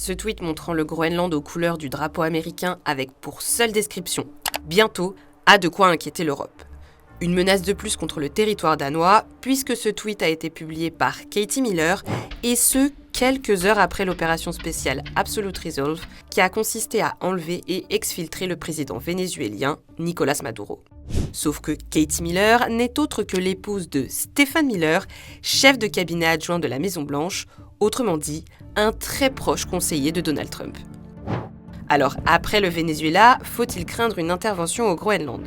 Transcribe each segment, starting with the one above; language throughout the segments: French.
Ce tweet montrant le Groenland aux couleurs du drapeau américain avec pour seule description « Bientôt » a de quoi inquiéter l'Europe. Une menace de plus contre le territoire danois, puisque ce tweet a été publié par Katie Miller, et ce, quelques heures après l'opération spéciale Absolute Resolve, qui a consisté à enlever et exfiltrer le président vénézuélien Nicolás Maduro. Sauf que Katie Miller n'est autre que l'épouse de Stephen Miller, chef de cabinet adjoint de la Maison-Blanche, autrement dit, un très proche conseiller de Donald Trump. Alors, après le Venezuela, faut-il craindre une intervention au Groenland ?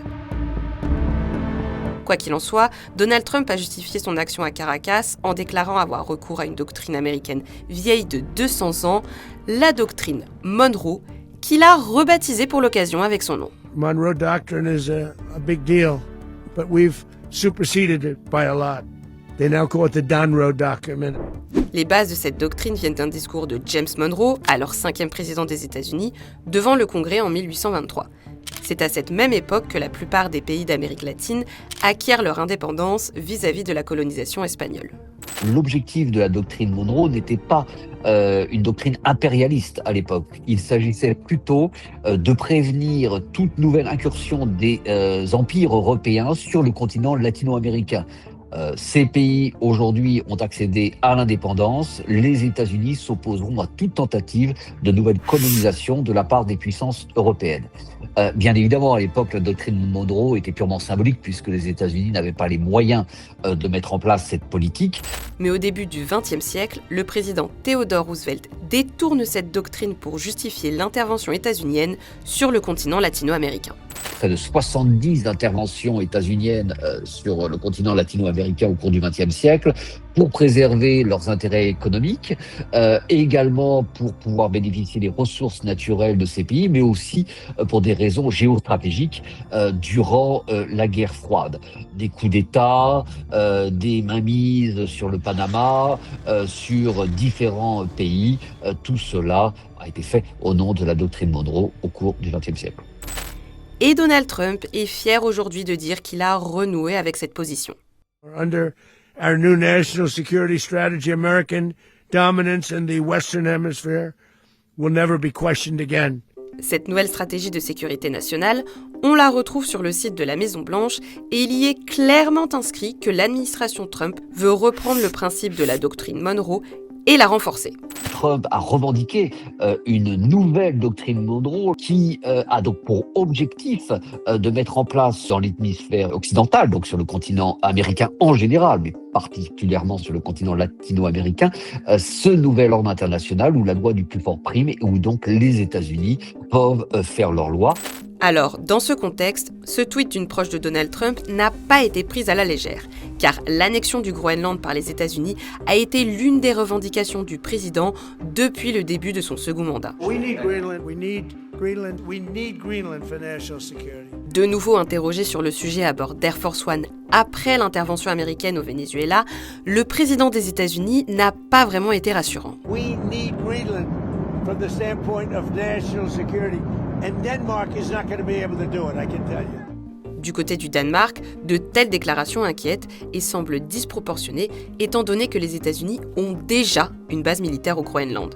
Quoi qu'il en soit, Donald Trump a justifié son action à Caracas en déclarant avoir recours à une doctrine américaine vieille de 200 ans, la doctrine Monroe, qu'il a rebaptisée pour l'occasion avec son nom. Monroe Doctrine is a big deal, but we've superseded it by a lot. They now call it the Monroe Doctrine. Les bases de cette doctrine viennent d'un discours de James Monroe, alors 5e président des États-Unis, devant le Congrès en 1823. C'est à cette même époque que la plupart des pays d'Amérique latine acquièrent leur indépendance vis-à-vis de la colonisation espagnole. L'objectif de la doctrine Monroe n'était pas une doctrine impérialiste à l'époque. Il s'agissait plutôt de prévenir toute nouvelle incursion des empires européens sur le continent latino-américain. Ces pays aujourd'hui ont accédé à l'indépendance. Les États-Unis s'opposeront à toute tentative de nouvelle colonisation de la part des puissances européennes. Bien évidemment, à l'époque, la doctrine Monroe était purement symbolique puisque les États-Unis n'avaient pas les moyens de mettre en place cette politique. Mais au début du XXe siècle, le président Theodore Roosevelt détourne cette doctrine pour justifier l'intervention états-unienne sur le continent latino-américain. Près de 70 interventions états-uniennes sur le continent latino-américain au cours du XXe siècle pour préserver leurs intérêts économiques et également pour pouvoir bénéficier des ressources naturelles de ces pays, mais aussi pour des raisons géostratégiques durant la guerre froide. Des coups d'État, des mainmises sur le Panama, sur différents pays, tout cela a été fait au nom de la doctrine Monroe au cours du XXe siècle. Et Donald Trump est fier aujourd'hui de dire qu'il a renoué avec cette position. Under our new national security strategy, American dominance in the Western Hemisphere will never be questioned again. Cette nouvelle stratégie de sécurité nationale, on la retrouve sur le site de la Maison-Blanche et il y est clairement inscrit que l'administration Trump veut reprendre le principe de la doctrine Monroe et la renforcer. Trump a revendiqué une nouvelle doctrine Monroe qui a donc pour objectif de mettre en place dans l'hémisphère occidental, donc sur le continent américain en général, mais particulièrement sur le continent latino-américain, ce nouvel ordre international où la loi du plus fort prime et où donc les États-Unis peuvent faire leur loi. Alors, dans ce contexte, ce tweet d'une proche de Donald Trump n'a pas été pris à la légère, car l'annexion du Groenland par les États-Unis a été l'une des revendications du président depuis le début de son second mandat. De nouveau interrogé sur le sujet à bord d'Air Force One après l'intervention américaine au Venezuela, le président des États-Unis n'a pas vraiment été rassurant. From the standpoint of national security, and Denmark is not going to be able to do it, I can tell you. Du côté du Danemark, de telles déclarations inquiètent et semblent disproportionnées étant donné que les États-Unis ont déjà une base militaire au Groenland.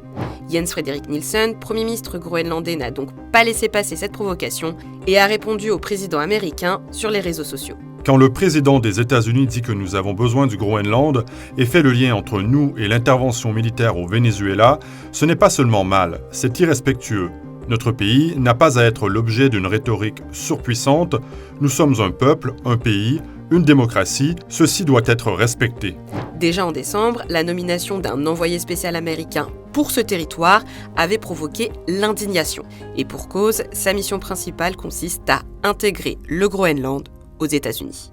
Jens Frederik Nielsen, Premier ministre groenlandais, n'a donc pas laissé passer cette provocation et a répondu au président américain sur les réseaux sociaux. Quand le président des États-Unis dit que nous avons besoin du Groenland et fait le lien entre nous et l'intervention militaire au Venezuela, ce n'est pas seulement mal, c'est irrespectueux. Notre pays n'a pas à être l'objet d'une rhétorique surpuissante. Nous sommes un peuple, un pays, une démocratie, ceci doit être respecté. Déjà en décembre, la nomination d'un envoyé spécial américain pour ce territoire avait provoqué l'indignation. Et pour cause, sa mission principale consiste à intégrer le Groenland aux États-Unis.